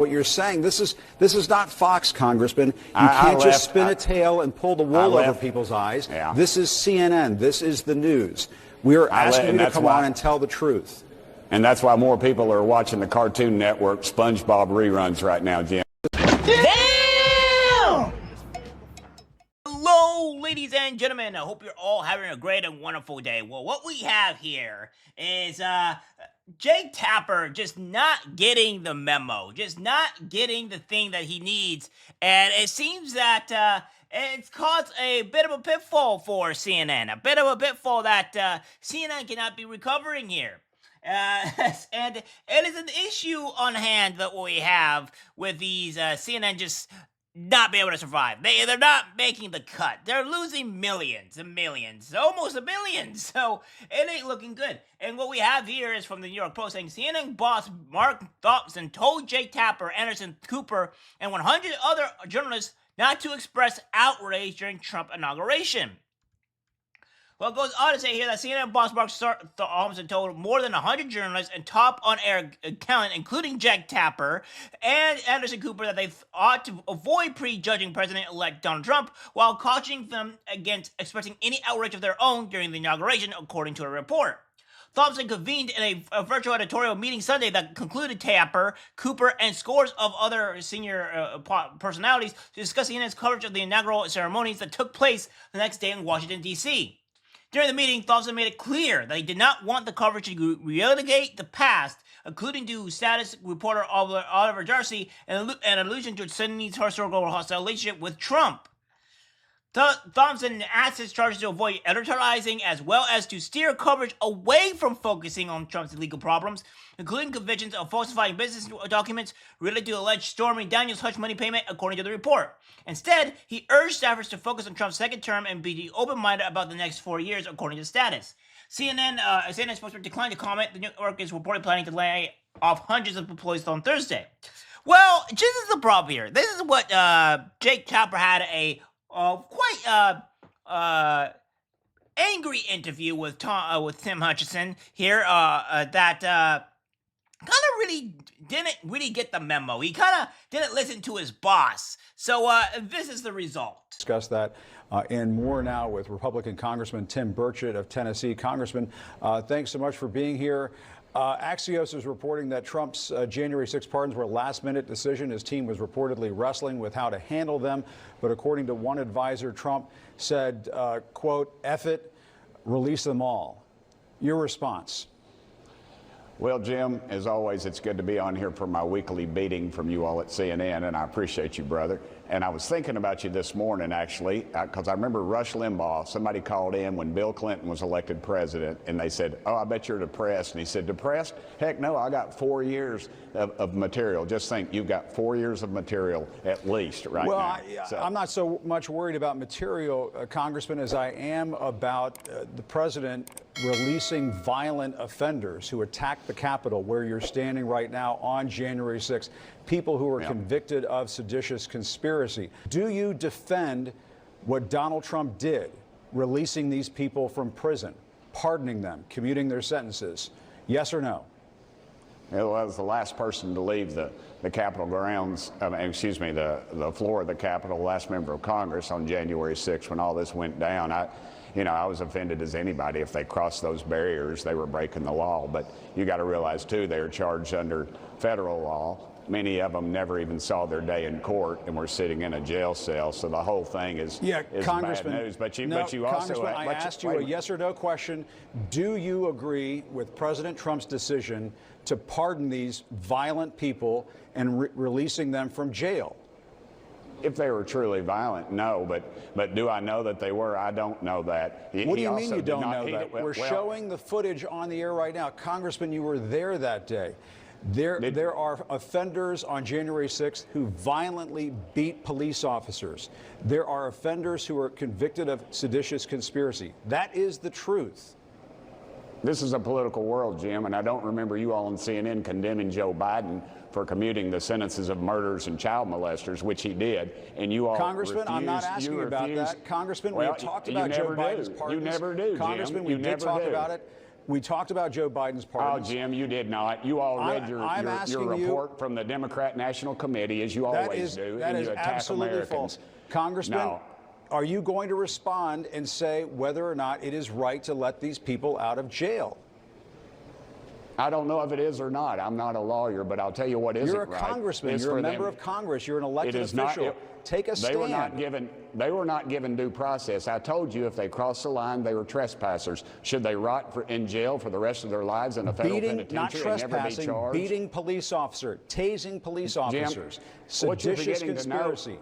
What you're saying, this is not Fox, Congressman. You can't just spin a tail and pull the wool over people's eyes. Yeah. This is CNN. This is the news. We're asking you to come on and tell the truth. And that's why more people are watching the Cartoon Network SpongeBob reruns right now, Jim. Damn! Hello, ladies and gentlemen. I hope you're all having a great and wonderful day. Well, what we have here is Jake Tapper just not getting the memo, just not getting the thing that he needs. And it seems that it's caused a bit of a pitfall for CNN, a bit of a pitfall that CNN cannot be recovering here. And it is an issue on hand that we have with these CNN just not be able to survive. They're not making the cut. They're losing millions and millions, almost a billion. So it ain't looking good. And what we have here is from the New York Post saying CNN boss Mark Thompson told Jake Tapper, Anderson Cooper, and 100 other journalists not to express outrage during Trump inauguration. Well, it goes on to say here that CNN boss Mark Thompson told more than 100 journalists and top on-air talent, including Jake Tapper and Anderson Cooper, that they ought to avoid prejudging President-elect Donald Trump while cautioning them against expressing any outrage of their own during the inauguration, according to a report. Thompson convened in a virtual editorial meeting Sunday that concluded Tapper, Cooper, and scores of other senior personalities to discuss CNN's coverage of the inaugural ceremonies that took place the next day in Washington, D.C. During the meeting, Thompson made it clear that he did not want the coverage to relegate the past, including to status reporter Oliver Darcy, and an allusion to Sydney's historical hostile relationship with Trump. Thompson asked his charges to avoid editorializing as well as to steer coverage away from focusing on Trump's legal problems, including convictions of falsifying business documents related to alleged Stormy Daniels hush money payment, according to the report. Instead, he urged staffers to focus on Trump's second term and be open-minded about the next 4 years, according to status. CNN spokesman declined to comment. The New York is reportedly planning to lay off hundreds of employees on Thursday. Well, this is the problem here. This is what Jake Tapper had a quite angry interview with Tim Hutchinson here that kind of really didn't get the memo. He kind of didn't listen to his boss. So this is the result. Discuss that and more now with Republican Congressman Tim Burchett of Tennessee. Congressman, thanks so much for being here. Axios is reporting that Trump's January 6 pardons were a last-minute decision. His team was reportedly wrestling with how to handle them. But according to one advisor, Trump said, quote, "F it, release them all." Your response? Well, Jim, as always, it's good to be on here for my weekly beating from you all at CNN, and I appreciate you, brother. And I was thinking about you this morning, actually, because I remember Rush Limbaugh, somebody called in when Bill Clinton was elected president, and they said, "Oh, I bet you're depressed." And he said, "Depressed? Heck no, I got 4 years of material." Just think, you've got 4 years of material at least right now. Well, I'm not so much worried about material, Congressman, as I am about the president releasing violent offenders who attacked the Capitol, where you're standing right now on January 6th, people who are convicted of seditious conspiracy. Do you defend what Donald Trump did, releasing these people from prison, pardoning them, commuting their sentences? Yes or no? Well, I was the last person to leave the Capitol grounds, the floor of the Capitol, last member of Congress on January 6th when all this went down. I was offended as anybody. If they crossed those barriers, they were breaking the law. But you got to realize, too, they are charged under federal law. Many of them never even saw their day in court and were sitting in a jail cell. So the whole thing is Congressman, bad news. But you also, Congressman, I asked you a yes or no question. Do you agree with President Trump's decision to pardon these violent people and releasing them from jail? If they were truly violent, no. But do I know that they were? I don't know that. What do you mean you don't know that? We're showing the footage on the air right now. Congressman, you were there that day. There are offenders on January 6th who violently beat police officers. There are offenders who are convicted of seditious conspiracy. That is the truth. This is a political world, Jim, and I don't remember you all on CNN condemning Joe Biden for commuting the sentences of murderers and child molesters, which he did, and you all Congressman, I'm not asking you about that. Congressman, we talked about Joe Biden's pardons. You never do, Jim. Congressman, we did talk about it. We talked about Joe Biden's Oh, pardons. Jim, you did not. You all read your report from the Democrat National Committee, as you always do, that and is you attack absolutely Americans. false. Congressman, No. are you going to respond and say whether or not it is right to let these people out of jail? I don't know if it is or not. I'm not a lawyer, but I'll tell you what isn't You're a right. congressman. It's You're a for member them. of Congress. You're an elected It is official. not. Take a stand. They were not given due process. I told you if they crossed the line, they were trespassers. Should they rot in jail for the rest of their lives in a federal Beating, not penitentiary and never be trespassing, charged? beating police officer, tasing police officers, what you're seditious forgetting to know- conspiracy.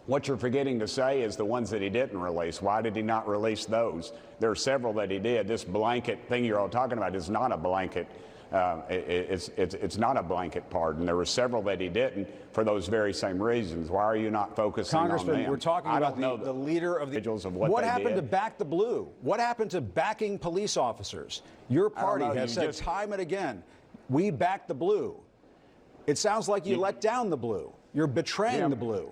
What you're forgetting to say is the ones that he didn't release. Why did he not release those? There are several that he did. This blanket thing you're all talking about is not a blanket. It's not a blanket pardon. There were several that he didn't for those very same reasons. Why are you not focusing on them? Congressman, we're talking about the leader of the individuals of what they happened did. to Back the Blue? What happened to backing police officers? Your party know, has you said just- time and again, we back the blue. It sounds like you let down the blue. You're betraying the blue.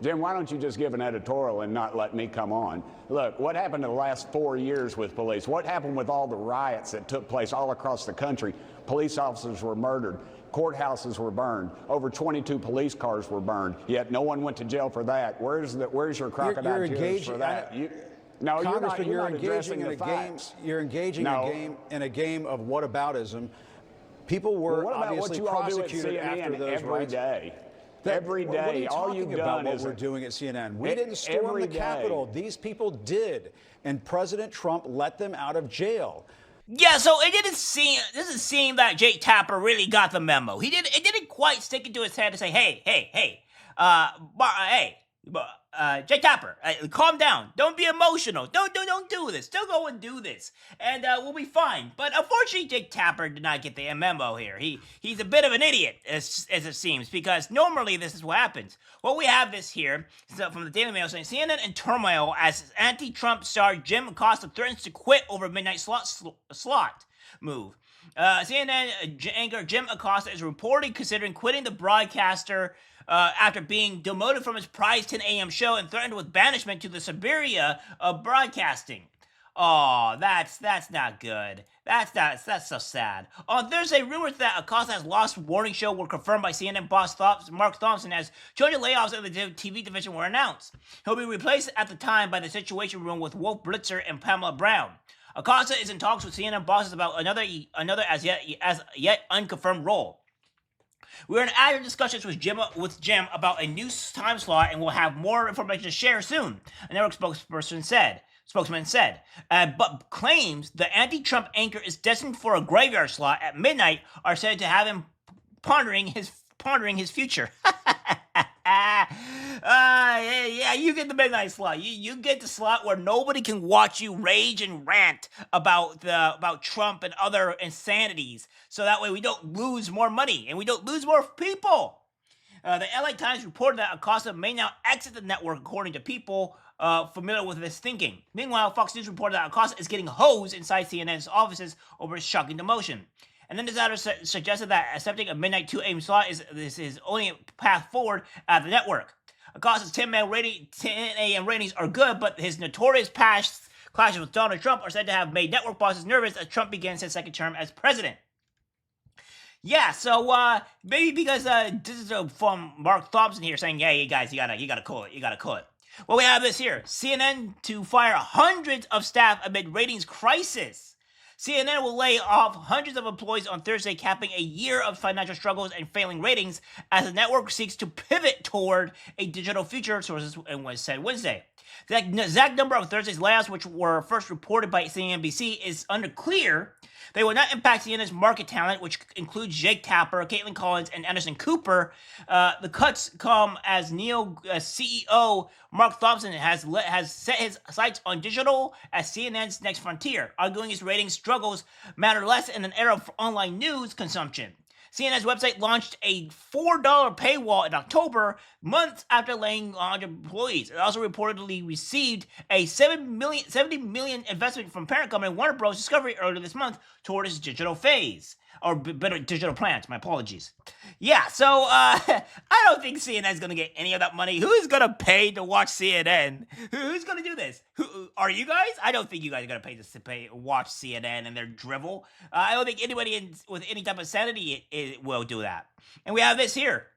Jim, why don't you just give an editorial and not let me come on? Look, what happened in the last 4 years with police? What happened with all the riots that took place all across the country? Police officers were murdered. Courthouses were burned. Over 22 police cars were burned. Yet no one went to jail for that. Where's your crocodile You're tears engaged for that? No, Congressman, you're not engaging addressing in the a game. facts. You're engaging in a game of whataboutism. People were What about obviously what you all do at prosecuted after CNN those every riots. day? Every What are day, you all talking you've about done what is we're doing at CNN. We didn't storm every the day. Capitol. These people did, and President Trump let them out of jail. Yeah, so it doesn't seem that Jake Tapper really got the memo. It didn't quite stick into his head to say, hey, Jake Tapper, calm down. Don't be emotional. Don't do this. Don't go and do this, and we'll be fine. But unfortunately, Jake Tapper did not get the memo here. He's a bit of an idiot, as it seems, because normally this is what happens. Well, we have this here from the Daily Mail saying CNN in turmoil as anti-Trump star Jim Acosta threatens to quit over midnight slot move. CNN anchor Jim Acosta is reportedly considering quitting the broadcaster after being demoted from his prized 10 a.m. show and threatened with banishment to the Siberia of broadcasting. Oh, that's not good. That's so sad. On Thursday, rumors that Acosta's lost warning show were confirmed by CNN boss Mark Thompson as Georgia layoffs in the TV division were announced. He'll be replaced at the time by the Situation Room with Wolf Blitzer and Pamela Brown. Acosta is in talks with CNN bosses about another as yet unconfirmed role. We're in active discussions with Jim about a new time slot, and we'll have more information to share soon. A network spokesman said, but claims the anti-Trump anchor is destined for a graveyard slot at midnight are said to have him pondering his future. Yeah, you get the midnight slot. You get the slot where nobody can watch you rage and rant about Trump and other insanities. So that way we don't lose more money and we don't lose more people. The LA Times reported that Acosta may now exit the network, according to people familiar with this thinking. Meanwhile, Fox News reported that Acosta is getting hosed inside CNN's offices over his shocking demotion. And then Desatter suggested that accepting a midnight 2 a.m. slot is his only path forward at the network. Acosta's 10 a.m. ratings are good, but his notorious past clashes with Donald Trump are said to have made network bosses nervous as Trump begins his second term as president. Yeah, so maybe because this is from Mark Thompson here saying, "Yeah, you guys, you gotta call it. Well, we have this here: CNN to fire hundreds of staff amid ratings crisis. CNN will lay off hundreds of employees on Thursday, capping a year of financial struggles and failing ratings as the network seeks to pivot toward a digital future, sources said Wednesday. The exact number of Thursday's layoffs, which were first reported by CNBC, is unclear. They will not impact CNN's market talent, which includes Jake Tapper, Caitlin Collins, and Anderson Cooper. The cuts come as Neo CEO Mark Thompson has set his sights on digital as CNN's next frontier, arguing its ratings struggles matter less in an era of online news consumption. CNN's website launched a $4 paywall in October, months after laying 100 employees. It also reportedly received a $70 million investment from parent company Warner Bros. Discovery earlier this month toward its digital phase. or better digital plans. My apologies. Yeah, so I don't think CNN is going to get any of that money. Who's going to pay to watch CNN? Who's going to do this? Who are you guys? I don't think you guys are going to pay to watch CNN and their drivel. I don't think anybody with any type of sanity will do that. And we have this here.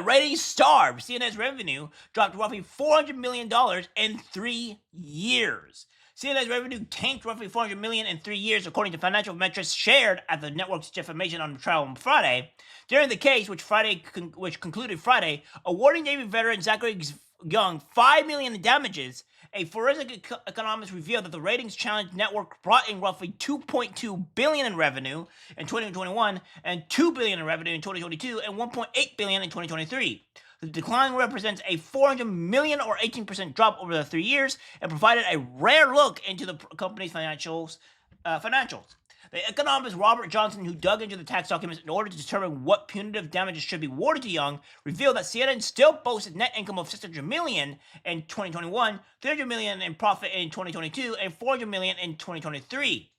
Ratings starved. CNN's revenue dropped roughly $400 million in 3 years. CNN's revenue tanked roughly $400 million in 3 years, according to financial metrics shared at the network's information on trial on Friday. During the case, which concluded Friday, awarding Navy veteran Zachary Young $5 million in damages, a forensic economist revealed that the ratings challenged network brought in roughly $2.2 billion in revenue in 2021 and $2 billion in revenue in 2022 and $1.8 billion in 2023. The decline represents a $400 million or 18% drop over the 3 years and provided a rare look into the company's financials. The economist Robert Johnson, who dug into the tax documents in order to determine what punitive damages should be awarded to Young, revealed that CNN still boasted net income of $600 million in 2021, $300 million in profit in 2022, and $400 million in 2023.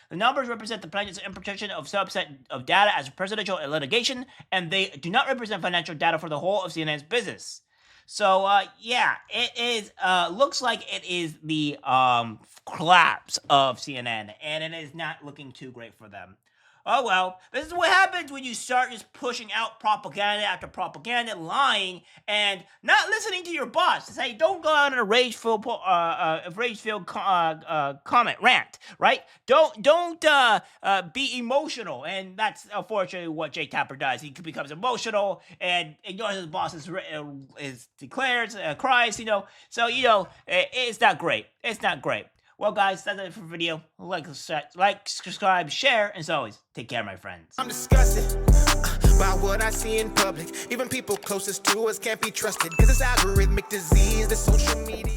The numbers represent the plan's interpretation of subset of data as presidential litigation, and they do not represent financial data for the whole of CNN's business. So, yeah, it is, looks like it is the, collapse of CNN, and it is not looking too great for them. Oh well, this is what happens when you start just pushing out propaganda after propaganda, lying, and not listening to your boss. Say, don't go out on a rage-filled comment rant, right? Don't be emotional, and that's unfortunately what Jake Tapper does. He becomes emotional and ignores his boss's declares, cries, So it's not great. It's not great. Well, guys, that's it for the video. Like, subscribe, share, and as always, take care, my friends. I'm disgusted by what I see in public. Even people closest to us can't be trusted, because it's algorithmic disease, the social media.